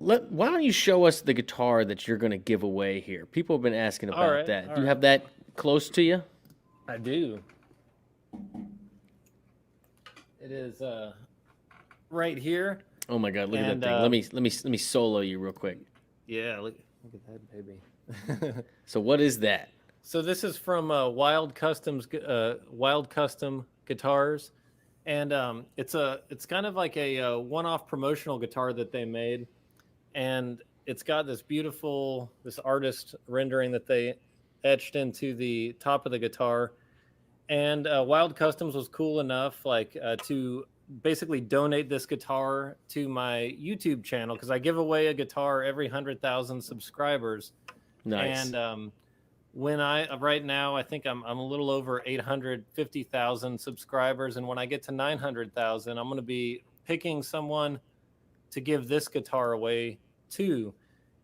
Why don't you show us the guitar that you're going to give away here? People have been asking about that. Do you have that close to you? I do. It is right here. Oh my God! Look at that thing. Let me solo you real quick. Yeah, look at that baby. So what is that? So this is from Wild Custom Guitars, and it's kind of like a one-off promotional guitar that they made, and it's got this artist rendering that they etched into the top of the guitar, and Wild Customs was cool enough to basically donate this guitar to my YouTube channel, because I give away a guitar every 100,000 subscribers. Nice. And right now I think I'm a little over 850,000 subscribers, and when I get to 900,000, I'm going to be picking someone to give this guitar away to.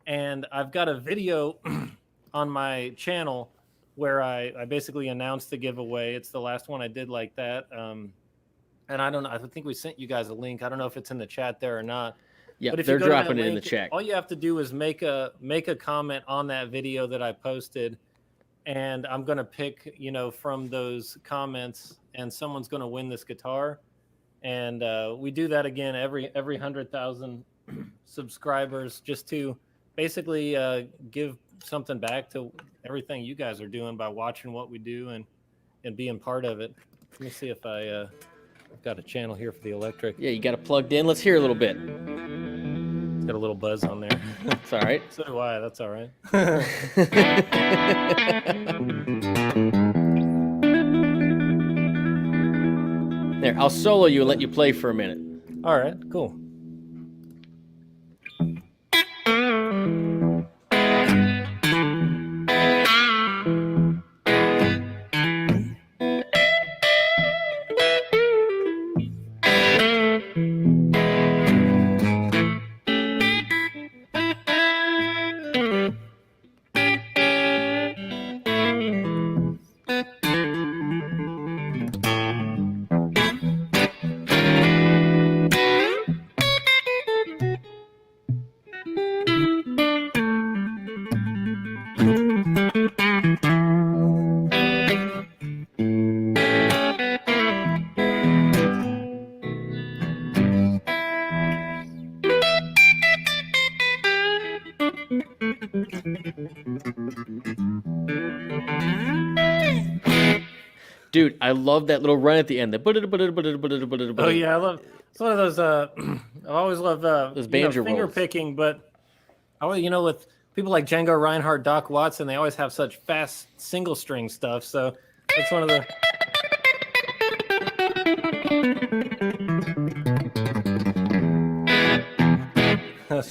And I've got a video on my channel where I basically announced the giveaway. It's the last one I did like that. And I don't know, I think we sent you guys a link. I don't know if it's in the chat there or not. Yeah, but if they're you go dropping it in the chat. All you have to do is make a comment on that video that I posted, and I'm going to pick, from those comments, and someone's going to win this guitar. And we do that again every 100,000 subscribers, just to basically give something back to everything you guys are doing by watching what we do and being part of it. Let me see if I've got a channel here for the electric. Yeah, you got it plugged in. Let's hear a little bit. It's got a little buzz on there. It's all right. So do I. That's all right. There, I'll solo you and let you play for a minute. All right, cool. Dude, I love that little run at the end. Oh yeah, I love. It's one of those. I always love those banjo finger rolls. picking, but with people like Django Reinhardt, Doc Watson, they always have such fast single string stuff. So it's one of the.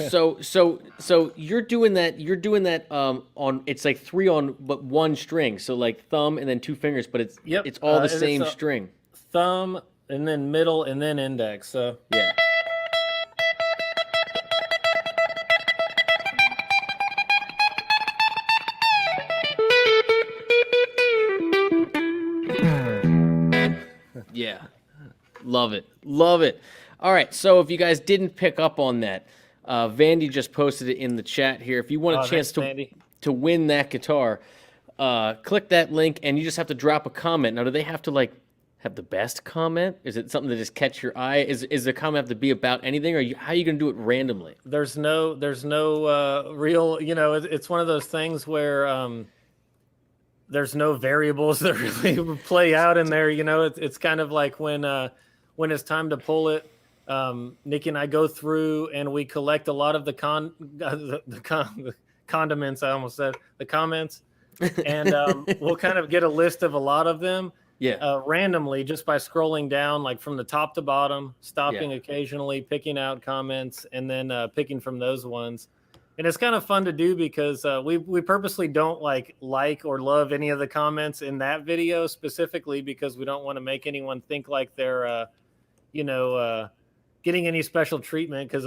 So you're doing that on, it's like 3 on but 1 string, so like thumb and then 2 fingers, but it's all the same string. Thumb and then middle and then index. So yeah. Yeah. Love it. All right, so if you guys didn't pick up on that, Vandy just posted it in the chat here. If you want a chance to win that guitar, click that link, and you just have to drop a comment. Now, do they have to have the best comment? Is it something that just catch your eye? Is the comment have to be about anything, or how are you going to do it randomly? There's no real. It's one of those things where there's no variables that really play out in there. It's kind of like when it's time to pull it. Nikki and I go through and we collect a lot of the condiments. I almost said the comments, and we'll kind of get a list of a lot of them. Yeah. Randomly, just by scrolling down, from the top to bottom, stopping occasionally, picking out comments, and then picking from those ones. And it's kind of fun to do because we purposely don't like or love any of the comments in that video specifically, because we don't want to make anyone think like they're getting any special treatment, because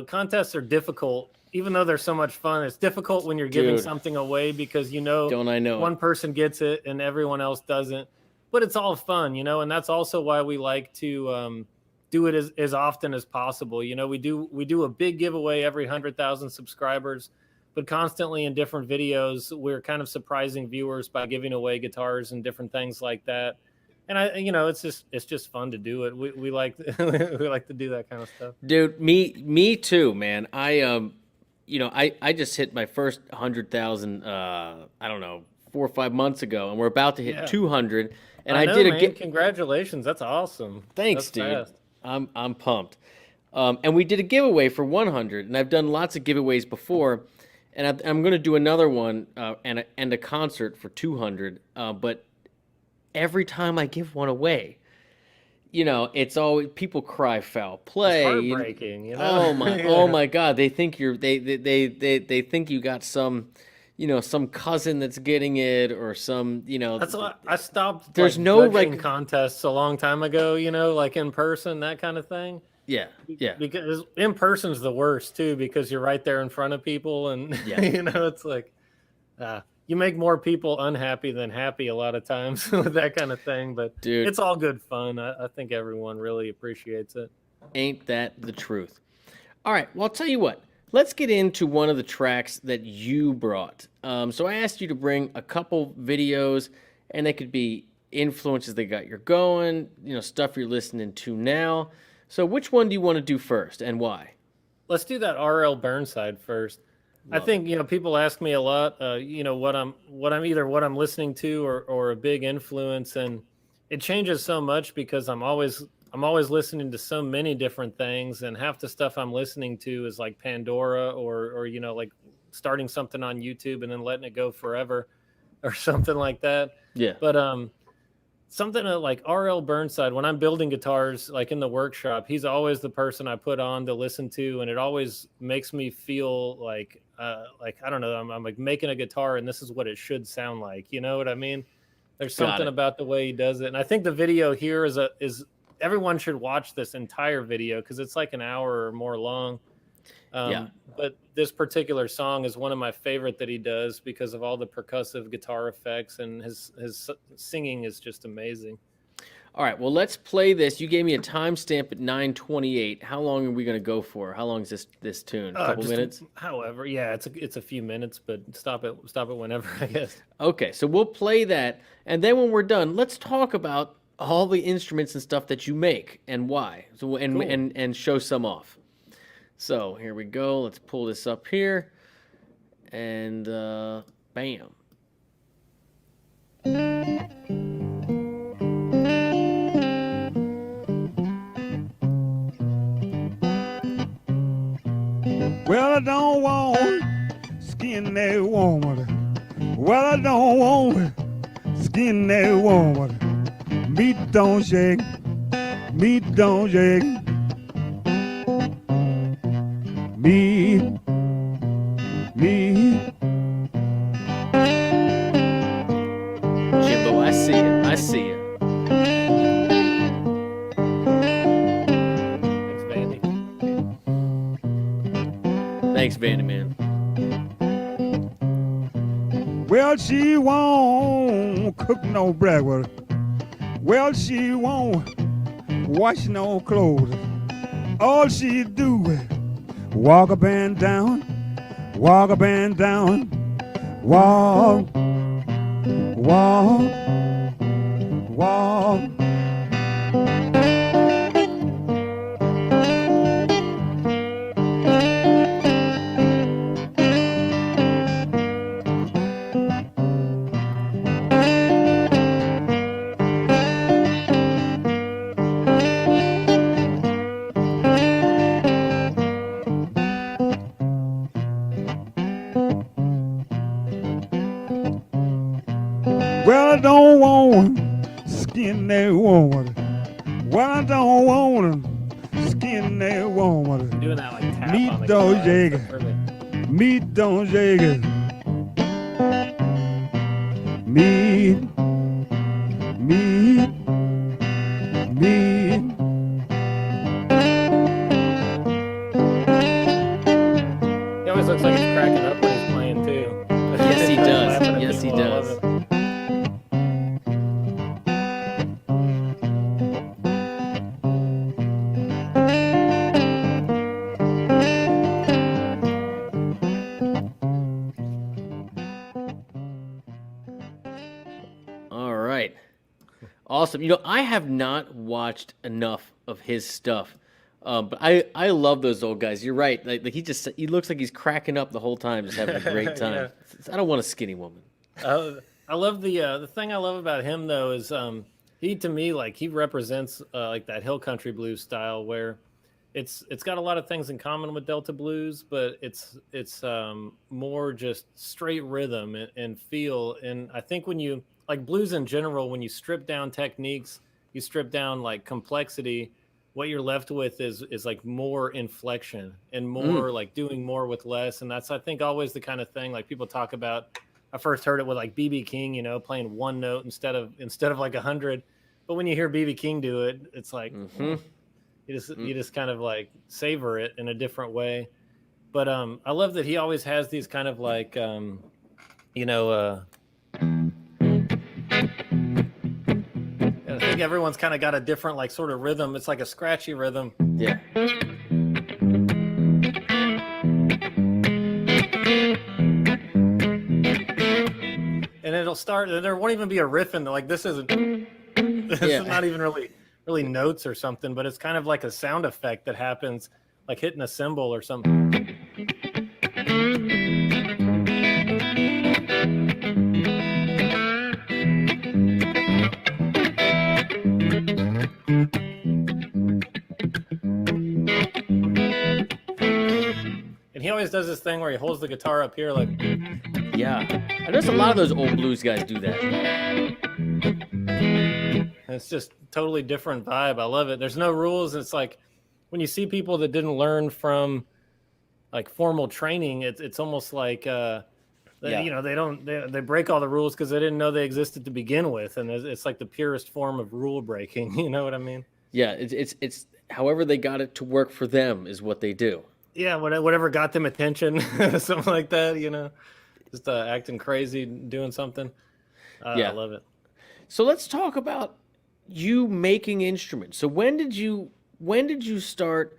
contests are difficult. Even though they're so much fun, it's difficult when you're giving something away, because don't I know one person gets it and everyone else doesn't. But it's all fun, and that's also why we like to do it as often as possible. You know, we do a big giveaway every 100,000 subscribers, but constantly in different videos, we're kind of surprising viewers by giving away guitars and different things like that. And it's just fun to do it. We like we like to do that kind of stuff. Dude, me too, man. I just hit my first 100,000. I don't know, 4 or 5 months ago, and we're about to hit 200. And I did man. Congratulations, that's awesome. Thanks, that's dude. Fast. I'm pumped. And we did a giveaway for 100, and I've done lots of giveaways before, and I'm going to do another one and a concert for 200. But every time I give one away, it's always people cry foul play. It's heartbreaking, Oh my, oh my God! They think they think you got some, some cousin that's getting it or some, That's why I stopped. There's no contests a long time ago. Like in person, that kind of thing. Yeah. Because in person's the worst too, because you're right there in front of people, and it's like, you make more people unhappy than happy a lot of times with that kind of thing. But dude, it's all good fun. I think everyone really appreciates it. Ain't that the truth? All right. Well, I'll tell you what. Let's get into one of the tracks that you brought. So I asked you to bring a couple videos, and they could be influences that got you going, stuff you're listening to now. So which one do you want to do first, and why? Let's do that R.L. Burnside first. I think people ask me a lot, what I'm listening to or a big influence, and it changes so much because I'm always listening to so many different things, and half the stuff I'm listening to is like Pandora or like starting something on YouTube and then letting it go forever or something like that. Yeah. But something like R.L. Burnside, when I'm building guitars, like in the workshop, he's always the person I put on to listen to, and it always makes me feel like I don't know, I'm like making a guitar, and this is what it should sound like. You know what I mean? There's something about the way he does it, and I think the video here is everyone should watch this entire video because it's like an hour or more long. But this particular song is one of my favorite that he does because of all the percussive guitar effects, and his singing is just amazing. All right, well, let's play this. You gave me a timestamp at 9:28. How long are we going to go for? How long is this tune? A couple minutes? However, yeah, it's a few minutes, but stop it whenever, I guess. Okay, so we'll play that, and then when we're done, let's talk about all the instruments and stuff that you make and why. So and show some off. So here we go. Let's pull this up here, and bam. Well, I don't want skin that woman. Well, I don't want skin that woman. Meat don't shake, meat don't shake. Meat. Jimbo, I see it. Thanks, Vandy, man. Well, she won't cook no breakfast. Well, she won't wash no clothes. All she do is walk up and down, walk up and down, walk, walk, walk. Well, I don't want skin that woman. Well, I don't want skin that woman. Doing that like tap meat on the don't guitar. shake it. Meat don't shake it. Meat, meat, meat. He always looks like he's cracking up when he's playing too. Yes, he does. Yes, he does. awesome. You know, I have not watched enough of his stuff, but I love those old guys. You're right. Like he looks like he's cracking up the whole time, just having a great time. Yeah. I don't want a skinny woman. I love the thing I love about him though is he to me like he represents like that hill country blues style where it's got a lot of things in common with Delta blues, but it's more just straight rhythm and feel. And I think when you like blues in general, when you strip down techniques, you strip down like complexity, what you're left with is like more inflection and more like doing more with less. And that's I think always the kind of thing like people talk about. I first heard it with like BB King, you know, playing one note instead of like 100. But when you hear BB King do it, it's like you just kind of like savor it in a different way. But I love that he always has these kind of like you know I think everyone's kind of got a different like sort of rhythm. It's like a scratchy rhythm. Yeah. And it'll start. There won't even be a riff in there. Like this isn't. This is not even really notes or something, but it's kind of like a sound effect that happens, like hitting a cymbal or something. And he always does this thing where he holds the guitar up here like. Yeah. I notice a lot of those old blues guys do that. It's just totally different vibe. I love it. There's no rules. It's like when you see people that didn't learn from like formal training, it's almost like you know they break all the rules because they didn't know they existed to begin with, and it's like the purest form of rule breaking. You know what I mean? Yeah, it's however they got it to work for them is what they do. Yeah, whatever got them attention, something like that. You know, just acting crazy, doing something. Yeah, I love it. So let's talk about you making instruments. So when did you start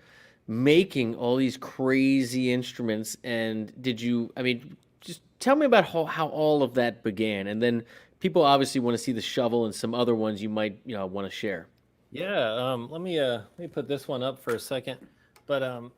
making all these crazy instruments, and just tell me about how all of that began, and then people obviously want to see the shovel and some other ones you might want to share. Yeah, let me put this one up for a second. But